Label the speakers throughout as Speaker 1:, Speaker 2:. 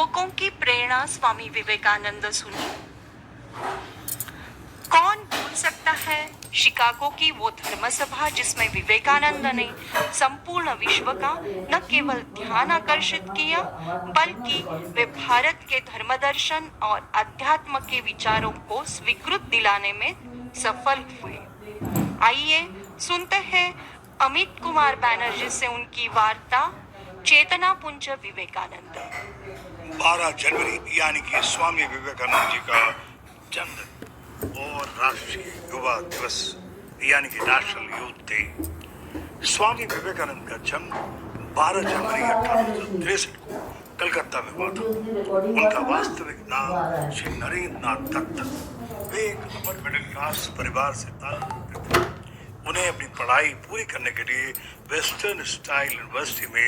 Speaker 1: युवकों की प्रेरणा स्वामी विवेकानंद सुनी। कौन भूल सकता है शिकागो की वो धर्म सभा जिसमें विवेकानंद ने संपूर्ण विश्व का न केवल ध्यान आकर्षित किया, बल्कि वे भारत के धर्म दर्शन और अध्यात्म के विचारों को स्वीकृत दिलाने में सफल हुए। आइए सुनते हैं अमित कुमार बैनर्जी से उनकी वार्ता चेतना पुंज विवेकानंद।
Speaker 2: 12 जनवरी यानी कि स्वामी विवेकानंद जी का जन्मदिन और राष्ट्रीय युवा दिवस यानी कि national youth day. Swami Vivekananda का जन्म 12 जनवरी 1863 को कलकत्ता में हुआ था। उनका वास्तविक नाम श्री नरेंद्र नाथ दत्त। वे एक अपर मिडिल क्लास परिवार से ताल्लुक रखते थे। उन्हें अपनी पढ़ाई पूरी करने के लिए वेस्टर्न स्टाइल यूनिवर्सिटी में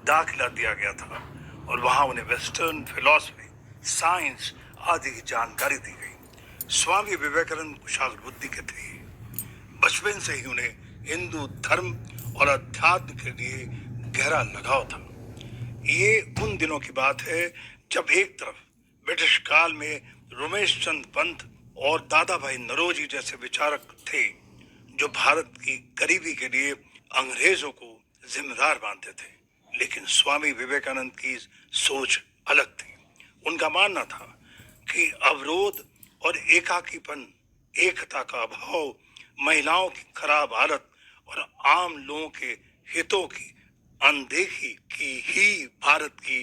Speaker 2: दाखिला दिया गया था और वहां उन्हें वेस्टर्न फिलॉसफी, साइंस आदि की जानकारी दी गई। स्वामी विवेकानंद कुशाग्र बुद्धि के थे। बचपन से ही उन्हें हिंदू धर्म और अध्यात्म के लिए गहरा लगाव था। ये उन दिनों की बात है जब एक तरफ ब्रिटिश काल में रोमेश चंद पंत और दादा भाई नौरोजी जैसे विचारक थे जो भारत की गरीबी के लिए अंग्रेजों को जिम्मेदार मानते थे, लेकिन स्वामी विवेकानंद की सोच अलग थी। उनका मानना था कि अवरोध और एकाकीपन, एकता का अभाव, महिलाओं की खराब हालत और आम लोगों के हितों की अनदेखी की ही भारत की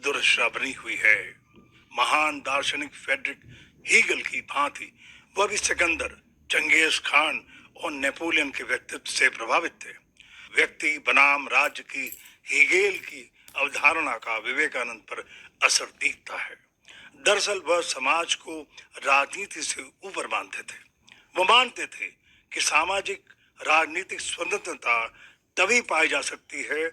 Speaker 2: दुर्दशा बनी हुई है। महान दार्शनिक फ्रेडरिक हीगल की भांति वह भी सिकंदर, चंगेज खान और नेपोलियन के व्यक्तित्व से प्रभावित थे। व्यक्ति बनाम राज्य की हीगेल की अवधारणा का विवेकानंद पर असर दिखता है। दरअसल वह समाज को राजनीति से ऊपर मानते थे। वो मानते थे कि सामाजिक राजनीतिक स्वतंत्रता तभी पाई जा सकती है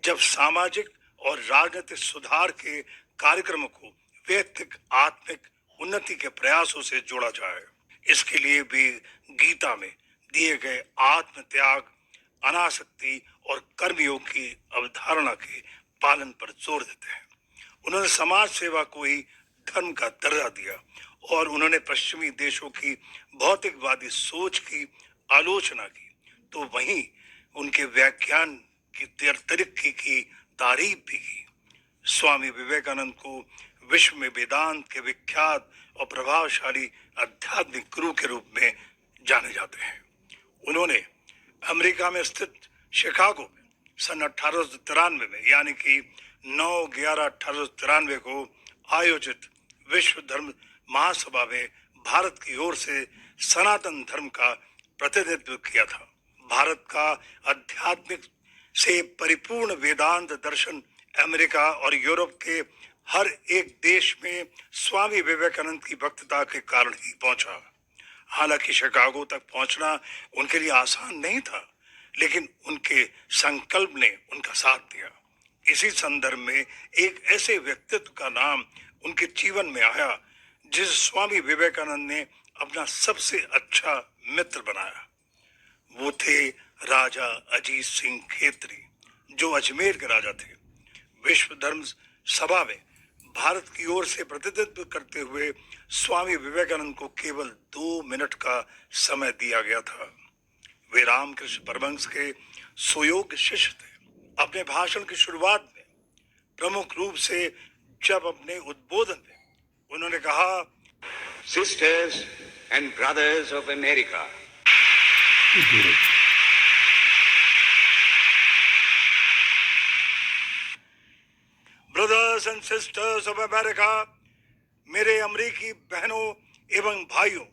Speaker 2: जब सामाजिक और राजनीतिक सुधार के कार्यक्रमों को व्यक्तिक आत्मिक उन्नति के प्रयासों से जोड़ा जाए। इसके लिए भी गीता में दिए गए आत्म त्याग, अनासक्ति और कर्मयोग की अवधारणा के पालन पर जोर देते हैं। उन्होंने समाज सेवा को ही धर्म का दर्जा दिया और उन्होंने पश्चिमी देशों की भौतिकवादी सोच की आलोचना की, तो वहीं उनके व्याख्यान की तरक्की की तारीफ भी की। स्वामी विवेकानंद को विश्व में वेदांत के विख्यात और प्रभावशाली आध्यात्मिक गुरु के रूप में जाने जाते हैं। उन्होंने अमेरिका में स्थित शिकागो में सन 1893 में यानी कि 9/11/1893 को आयोजित विश्व धर्म महासभा में भारत की ओर से सनातन धर्म का प्रतिनिधित्व किया था। भारत का आध्यात्मिक से परिपूर्ण वेदांत दर्शन अमेरिका और यूरोप के हर एक देश में स्वामी विवेकानंद की वक्तृता के कारण ही पहुंचा। हालांकि शिकागो तक पहुंचना उनके लिए आसान नहीं था, लेकिन उनके संकल्प ने उनका साथ दिया। इसी संदर्भ में एक ऐसे व्यक्तित्व का नाम उनके जीवन में आया जिस स्वामी विवेकानंद ने अपना सबसे अच्छा मित्र बनाया। वो थे राजा अजीत सिंह खेत्री, जो अजमेर के राजा थे। विश्व धर्म सभा में भारत की ओर से प्रतिनिधित्व करते हुए स्वामी विवेकानंद को केवल 2 मिनट का समय दिया गया था। वे रामकृष्ण परमहंस के सुयोग्य शिष्य थे। अपने भाषण की शुरुआत में प्रमुख रूप से जब अपने उद्बोधन में उन्होंने कहा,
Speaker 3: sisters and brothers of America,
Speaker 2: brothers and sisters of America, मेरे अमेरिकी बहनों एवं भाइयों,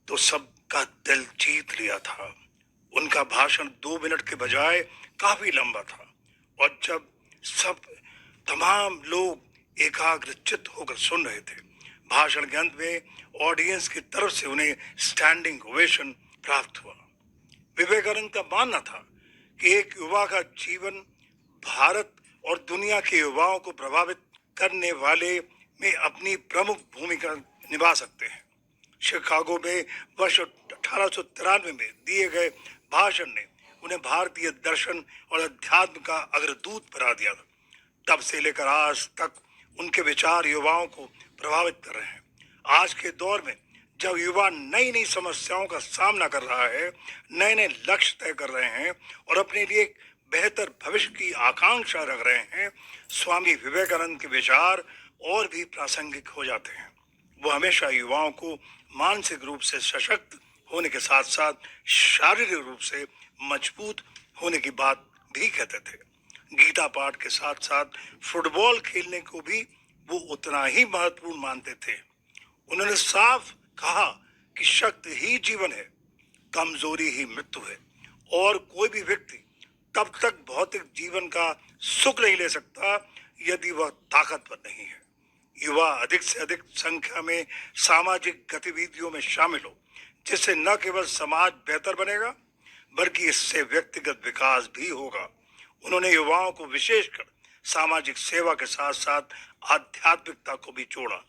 Speaker 2: तो सबका दिल जीत लिया था। उनका भाषण 2 मिनट के बजाय काफी लंबा था और जब तमाम लोग एकाग्रचित्त होकर सुन रहे थे, भाषण के अंत में ऑडियंस की तरफ से उन्हें स्टैंडिंग ओवेशन प्राप्त हुआ। विवेकानंद का मानना था कि एक युवा का जीवन भारत और दुनिया के युवाओं को प्रभावित करने वाले में अपनी प्रमुख भूमिका निभा सकते हैं। शिकागो में वर्ष 1893 में दिए गए भाषण ने उन्हें भारतीय दर्शन और अध्यात्म का अग्रदूत बना दिया था। तब से लेकर आज तक उनके विचार युवाओं को प्रभावित कर रहे हैं। आज के दौर में जब युवा नई नई समस्याओं का सामना कर रहा है, नए नए लक्ष्य तय कर रहे हैं और अपने लिए एक बेहतर भविष्य की आकांक्षा रख रहे हैं, स्वामी विवेकानंद के विचार और भी प्रासंगिक हो जाते हैं। वो हमेशा युवाओं को मानसिक रूप से सशक्त होने के साथ साथ शारीरिक रूप से मजबूत होने की बात भी कहते थे। गीता पाठ के साथ साथ फुटबॉल खेलने को भी वो उतना ही महत्वपूर्ण मानते थे। उन्होंने साफ कहा कि शक्ति ही जीवन है, कमजोरी ही मृत्यु है और कोई भी व्यक्ति तब तक भौतिक जीवन का सुख नहीं ले सकता यदि वह ताकतवर नहीं है। युवा अधिक से अधिक संख्या में सामाजिक गतिविधियों में शामिल हो, जिससे न केवल समाज बेहतर बनेगा बल्कि इससे व्यक्तिगत विकास भी होगा। उन्होंने युवाओं को विशेषकर सामाजिक सेवा के साथ साथ आध्यात्मिकता को भी जोड़ा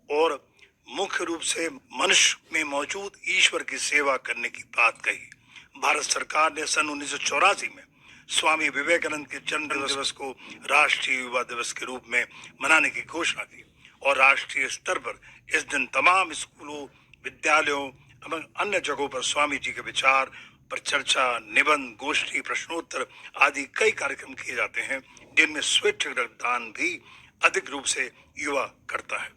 Speaker 2: और मुख्य रूप से मनुष्य में मौजूद ईश्वर की सेवा करने की बात कही। भारत सरकार ने सन 1984 में स्वामी विवेकानंद के जन्म दिवस को राष्ट्रीय युवा दिवस के रूप में मनाने की घोषणा की और राष्ट्रीय स्तर पर इस दिन तमाम स्कूलों, विद्यालयों एवं अन्य जगहों पर स्वामी जी के विचार पर चर्चा, निबंध, गोष्ठी, प्रश्नोत्तर आदि कई कार्यक्रम किए जाते हैं, जिनमें स्वैच्छिक रक्तदान भी अधिक रूप से युवा करता है।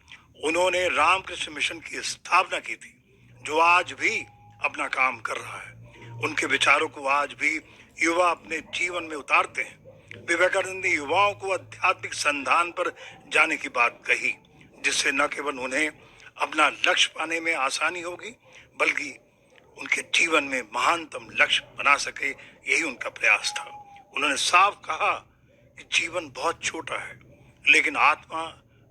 Speaker 2: उन्होंने रामकृष्ण मिशन की स्थापना की थी, जो आज भी अपना काम कर रहा है। उनके विचारों को आज भी युवा अपने जीवन में उतारते हैं। विवेकानंद ने युवाओं को आध्यात्मिक संधान पर जाने की बात कही, जिससे न केवल उन्हें अपना लक्ष्य पाने में आसानी होगी बल्कि उनके जीवन में महानतम लक्ष्य बना सके, यही उनका प्रयास था। उन्होंने साफ कहा कि जीवन बहुत छोटा है लेकिन आत्मा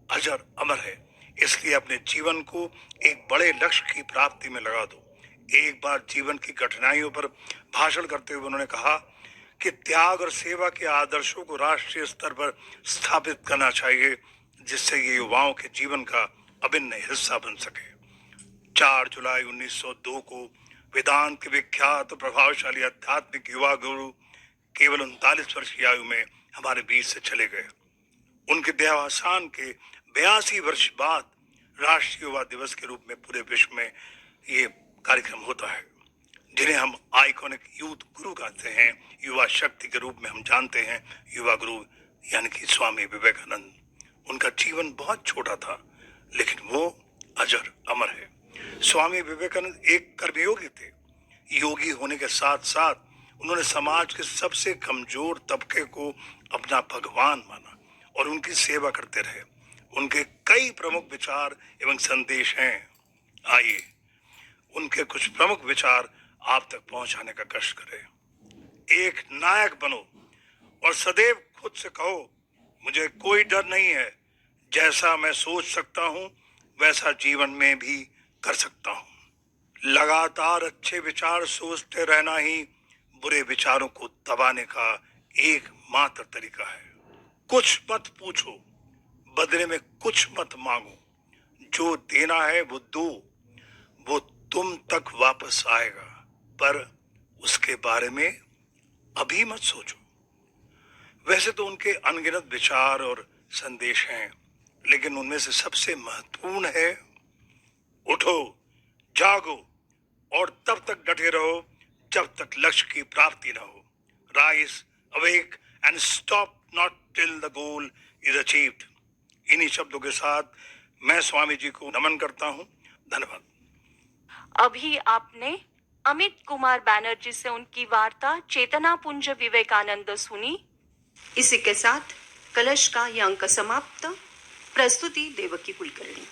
Speaker 2: अजर अमर है, इसलिए अपने जीवन को एक बड़े लक्ष्य की प्राप्ति में लगा दो। एक बार जीवन की कठिनाइयों पर भाषण करते हुए उन्होंने कहा कि त्याग और सेवा के आदर्शों को राष्ट्रीय स्तर पर स्थापित करना चाहिए, जिससे ये युवाओं के जीवन का अभिन्न हिस्सा बन सके। 4 जुलाई 1902 को वेदांत के विख्यात और प्रभावशाली आध्यात्मिक युवा गुरु केवल 39 वर्ष की आयु में हमारे बीच से चले गए। उनके देहावसान के 82 वर्ष बाद राष्ट्रीय युवा दिवस के रूप में पूरे विश्व में ये कार्यक्रम होता है, जिन्हें हम आइकॉनिक यूथ गुरु कहते हैं। युवा शक्ति के रूप में हम जानते हैं युवा गुरु यानी कि स्वामी विवेकानंद। उनका जीवन बहुत छोटा था लेकिन वो अजर अमर है। स्वामी विवेकानंद एक कर्मयोगी थे। योगी होने के साथ साथ उन्होंने समाज के सबसे कमजोर तबके को अपना भगवान माना और उनकी सेवा करते रहे। उनके कई प्रमुख विचार एवं संदेश हैं। आइए उनके कुछ प्रमुख विचार आप तक पहुंचाने का कष्ट करें। एक नायक बनो और सदैव खुद से कहो, मुझे कोई डर नहीं है, जैसा मैं सोच सकता हूं वैसा जीवन में भी कर सकता हूं। लगातार अच्छे विचार सोचते रहना ही बुरे विचारों को दबाने का एकमात्र तरीका है। कुछ मत पूछो, बदले में कुछ मत मांगो। जो देना है वो दो, वो तुम तक वापस आएगा, पर उसके बारे में अभी मत सोचो। वैसे तो उनके अनगिनत विचार और संदेश हैं, लेकिन उनमें से सबसे महत्वपूर्ण है उठो, जागो और तब तक डटे रहो जब तक लक्ष्य की प्राप्ति न हो। Rise, awake and stop not till the goal is achieved. इन्हीं शब्दों के साथ मैं स्वामी जी को नमन करता हूँ। धन्यवाद।
Speaker 1: अभी आपने अमित कुमार बैनर्जी से उनकी वार्ता चेतना पुंज विवेकानंद सुनी। इसी के साथ कलश का यह अंक समाप्त। प्रस्तुति देवकी कुलकर्णी।